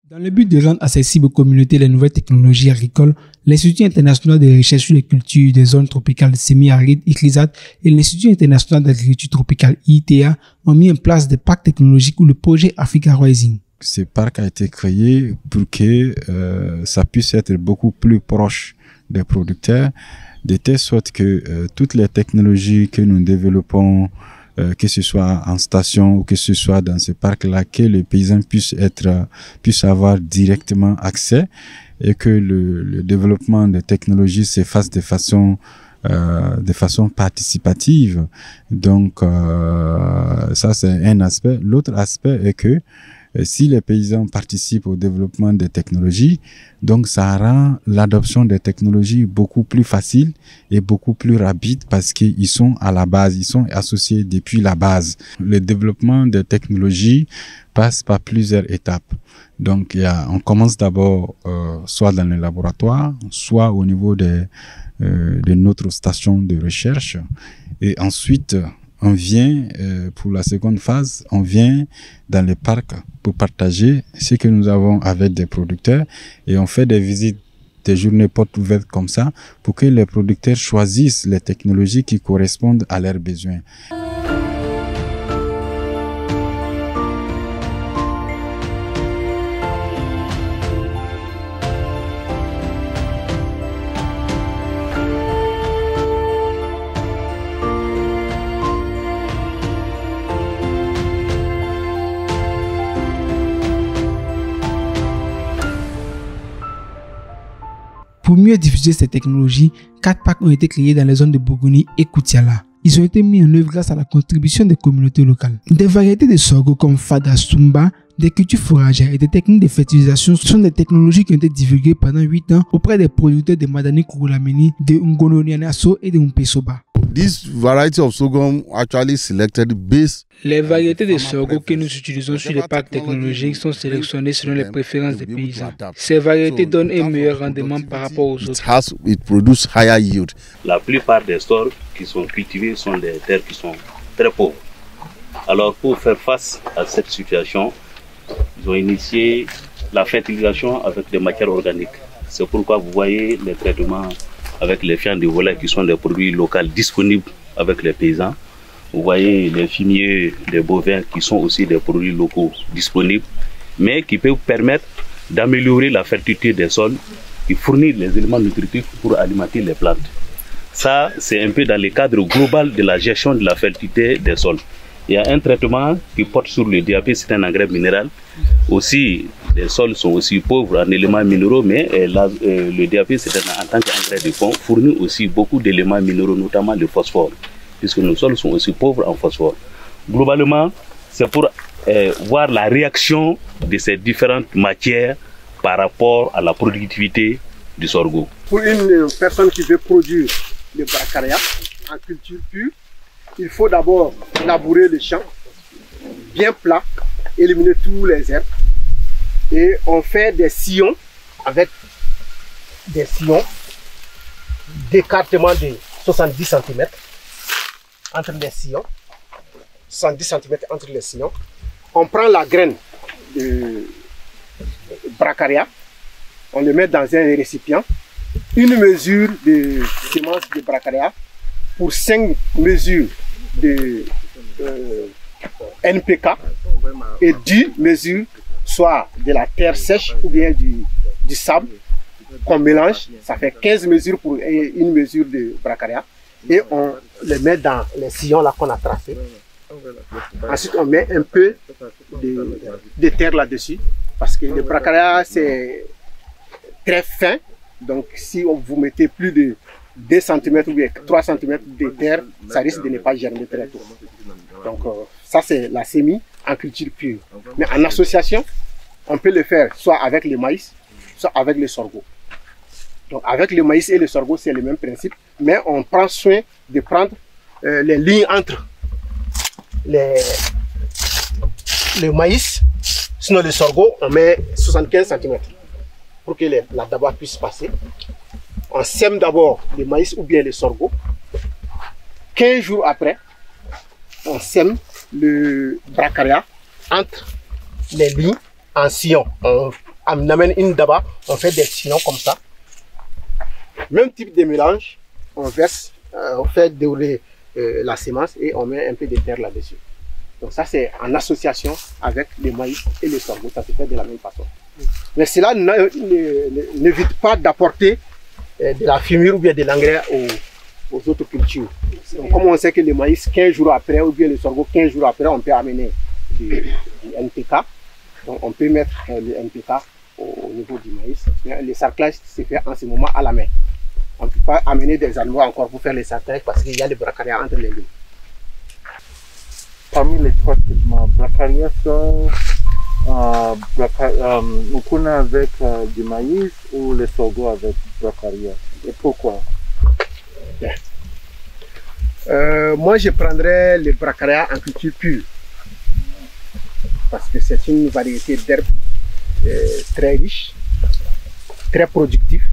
Dans le but de rendre accessibles aux communautés les nouvelles technologies agricoles, l'Institut international de recherche sur les cultures des zones tropicales semi-arides, ICRISAT, et l'Institut international d'agriculture tropicale, IITA, ont mis en place des parcs technologiques ou le projet Africa Rising. Ce parc a été créé pour que ça puisse être beaucoup plus proche des producteurs, de telle sorte que toutes les technologies que nous développons, que ce soit en station ou que ce soit dans ce parc-là, que les paysans puissent avoir directement accès et que le développement des technologies se fasse de façon participative. Donc, ça c'est un aspect. L'autre aspect est que si les paysans participent au développement des technologies, donc ça rend l'adoption des technologies beaucoup plus facile et beaucoup plus rapide parce qu'ils sont à la base, ils sont associés depuis la base. Le développement des technologies passe par plusieurs étapes. Donc on commence d'abord soit dans le laboratoire, soit au niveau de notre station de recherche, et ensuite on vient pour la seconde phase, on vient dans les parcs pour partager ce que nous avons avec des producteurs et on fait des visites, des journées portes ouvertes comme ça pour que les producteurs choisissent les technologies qui correspondent à leurs besoins. Pour mieux diffuser ces technologies, 4 parcs ont été créés dans les zones de Bougouni et Koutiala. Ils ont été mis en œuvre grâce à la contribution des communautés locales. Des variétés de sorgho comme Fada Sumba, des cultures fourragères et des techniques de fertilisation sont des technologies qui ont été divulguées pendant 8 ans auprès des producteurs de Madani Kouroulameni, de Ngono Nianaso et de Mpesoba. This variety of sorghum actually selected based. Les variétés de sorgho que nous utilisons sur les parcs technologiques sont sélectionnées selon les préférences des paysans. Ces variétés donnent un meilleur rendement par rapport aux autres. It produces higher yield. La plupart des sorgho qui sont cultivés sont des terres qui sont très pauvres. Alors pour faire face à cette situation, ils ont initié la fertilisation avec des matières organiques. C'est pourquoi vous voyez les traitements avec les fientes de volaille qui sont des produits locaux disponibles avec les paysans. Vous voyez les fumiers des bovins qui sont aussi des produits locaux disponibles, mais qui peuvent permettre d'améliorer la fertilité des sols, qui fournissent les éléments nutritifs pour alimenter les plantes. Ça, c'est un peu dans le cadre global de la gestion de la fertilité des sols. Il y a un traitement qui porte sur le DAP, c'est un engrais minéral. Aussi, les sols sont aussi pauvres en éléments minéraux, mais le DAP, en tant qu'engrais de fond, fournit aussi beaucoup d'éléments minéraux, notamment le phosphore, puisque nos sols sont aussi pauvres en phosphore. Globalement, c'est pour voir la réaction de ces différentes matières par rapport à la productivité du sorgho. Pour une personne qui veut produire le bracaria en culture pure, il faut d'abord labourer le champ, bien plat, éliminer tous les herbes. Et on fait des sillons avec des sillons d'écartement de 70 cm entre les sillons. 70 cm entre les sillons. On prend la graine de bracaria, on le met dans un récipient. Une mesure de semence de bracaria pour 5 mesures de NPK et 10 mesures soit de la terre sèche ou bien du sable qu'on mélange. Ça fait 15 mesures pour une mesure de bracaria et on les met dans les sillons là qu'on a tracés. Ensuite on met un peu de terre là-dessus parce que le bracaria c'est très fin, donc si vous mettez plus de 2 cm ou 3 cm de terre, ça risque de ne pas germer très tôt. Donc ça c'est la semis en culture pure. Mais en association, on peut le faire soit avec le maïs, soit avec le sorgho. Donc avec le maïs et le sorgho, c'est le même principe, mais on prend soin de prendre les lignes entre le maïs, sinon le sorgho, on met 75 cm pour que la daba puisse passer. On sème d'abord le maïs ou bien le sorgho. 15 jours après, on sème le bracaria entre les lignes en sillon. On on amène une daba, on fait des sillons comme ça. Même type de mélange, on verse, on fait dérouler la semence et on met un peu de terre là-dessus. Donc ça c'est en association avec le maïs et le sorgho, ça se fait de la même façon. Mais cela n'évite pas d'apporter de la fumure ou bien de l'engrais aux autres cultures. Donc, comme on sait que le maïs 15 jours après ou bien le sorgho 15 jours après, on peut amener du NPK. Donc on peut mettre le NPK au niveau du maïs. Mais le sarclage se fait en ce moment à la main. On ne peut pas amener des animaux encore pour faire le sarclage parce qu'il y a le bracaria entre les lignes. Parmi les trois traitements, bracaria mukuna avec du maïs ou le sorgho avec bracaria, et pourquoi? Moi je prendrais le bracaria en culture pure parce que c'est une variété d'herbes très riche, très productive.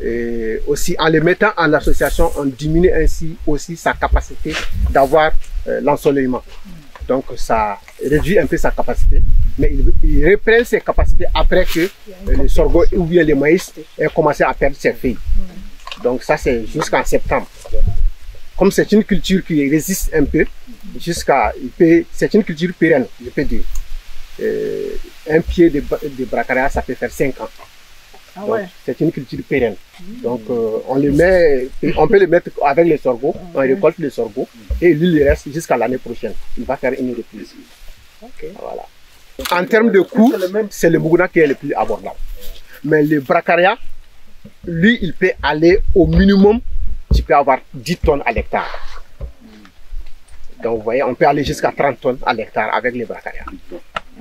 Et aussi en les mettant en association, on diminue ainsi aussi sa capacité d'avoir l'ensoleillement. Donc ça réduit un peu sa capacité, mais il reprend ses capacités après que le sorgho ou bien le maïs ait commencé à perdre ses feuilles. Donc ça c'est jusqu'en septembre. Comme c'est une culture qui résiste un peu, c'est une culture pérenne, je peux dire. Un pied de bracaria, ça peut faire 5 ans. Ah ouais. C'est une culture pérenne. Donc on peut le mettre avec le sorgho, on récolte le sorgho et lui il reste jusqu'à l'année prochaine. Il va faire une reprise. Okay. Voilà. En termes de coût, c'est le muguna qui est le plus abordable. Mais le bracaria, lui, il peut aller au minimum, tu peux avoir 10 tonnes à l'hectare. Donc vous voyez, on peut aller jusqu'à 30 tonnes à l'hectare avec le bracaria.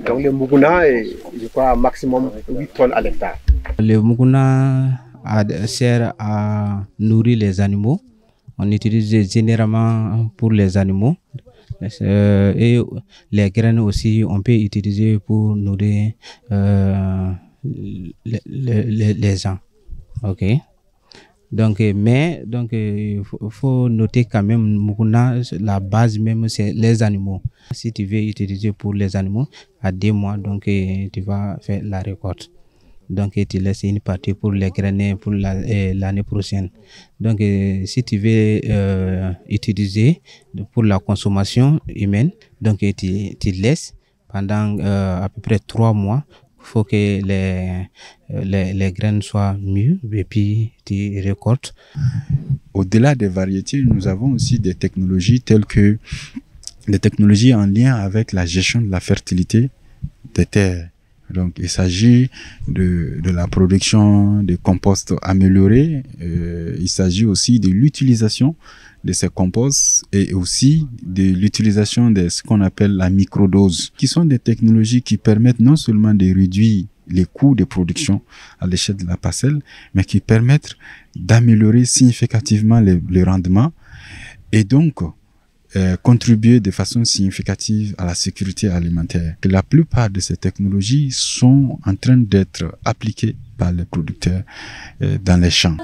Donc le muguna est, je crois, maximum 8 tonnes à l'hectare. Le muguna sert à nourrir les animaux. On utilise généralement pour les animaux. Et les graines aussi, on peut utiliser pour nourrir les gens. Ok. Donc, mais il faut noter quand même, muguna, la base même, c'est les animaux. Si tu veux utiliser pour les animaux, à 2 mois, donc tu vas faire la récolte. Donc, tu laisses une partie pour les graines pour l'année prochaine. Donc, si tu veux utiliser pour la consommation humaine, donc tu laisses pendant à peu près 3 mois. Il faut que les graines soient mûres et puis tu récoltes. Au-delà des variétés, nous avons aussi des technologies telles que des technologies en lien avec la gestion de la fertilité des terres. Donc, il s'agit de la production de compost améliorés. Il s'agit aussi de l'utilisation de ces composts et aussi de l'utilisation de ce qu'on appelle la microdose, qui sont des technologies qui permettent non seulement de réduire les coûts de production à l'échelle de la parcelle, mais qui permettent d'améliorer significativement le rendement et donc contribuer de façon significative à la sécurité alimentaire. La plupart de ces technologies sont en train d'être appliquées par les producteurs dans les champs.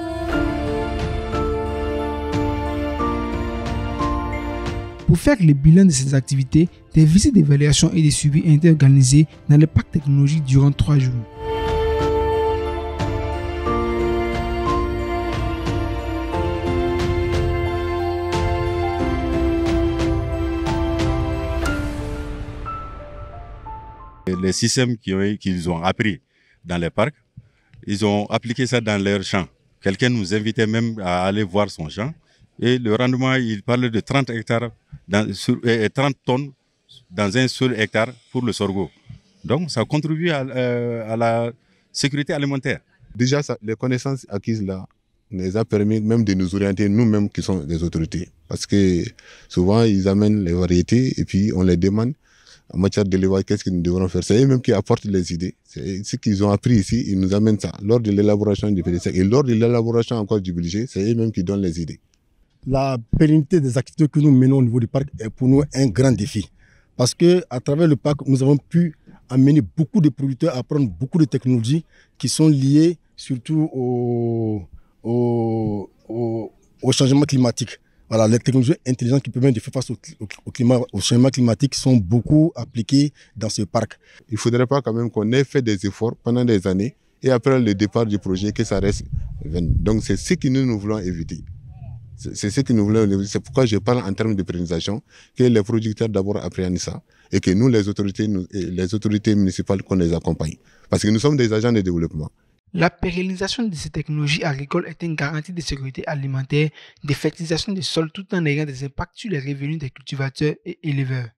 Pour faire le bilan de ces activités, des visites d'évaluation et de suivi ont été organisées dans le parc technologique durant 3 jours. Les systèmes qu'ils ont appris dans les parcs, ils ont appliqué ça dans leurs champs. Quelqu'un nous invitait même à aller voir son champ. Et le rendement, il parlait de 30 hectares, 30 tonnes dans un seul hectare pour le sorgho. Donc, ça contribue à la sécurité alimentaire. Déjà, les connaissances acquises là nous a permis même de nous orienter nous-mêmes qui sommes des autorités. Parce que souvent, ils amènent les variétés et puis on les demande en matière d'élevage, qu'est-ce que nous devrons faire. C'est eux-mêmes qui apportent les idées. C'est ce qu'ils ont appris ici, ils nous amènent ça. Lors de l'élaboration du PDC et lors de l'élaboration encore du budget, c'est eux-mêmes qui donnent les idées. La pérennité des activités que nous menons au niveau du parc est pour nous un grand défi. Parce qu'à travers le parc, nous avons pu amener beaucoup de producteurs à apprendre beaucoup de technologies qui sont liées surtout au changement climatique. Voilà, les technologies intelligentes qui permettent de faire face au changement climatique sont beaucoup appliquées dans ce parc. Il ne faudrait pas quand même qu'on ait fait des efforts pendant des années et après le départ du projet, que ça reste vain. Donc c'est ce que nous voulons éviter. C'est ce que nous voulons éviter. C'est pourquoi je parle en termes de pérennisation, que les producteurs d'abord apprennent ça et que nous, les autorités municipales, qu'on les accompagne. Parce que nous sommes des agents de développement. La pérennisation de ces technologies agricoles est une garantie de sécurité alimentaire, de fertilisation des sols tout en ayant des impacts sur les revenus des cultivateurs et éleveurs.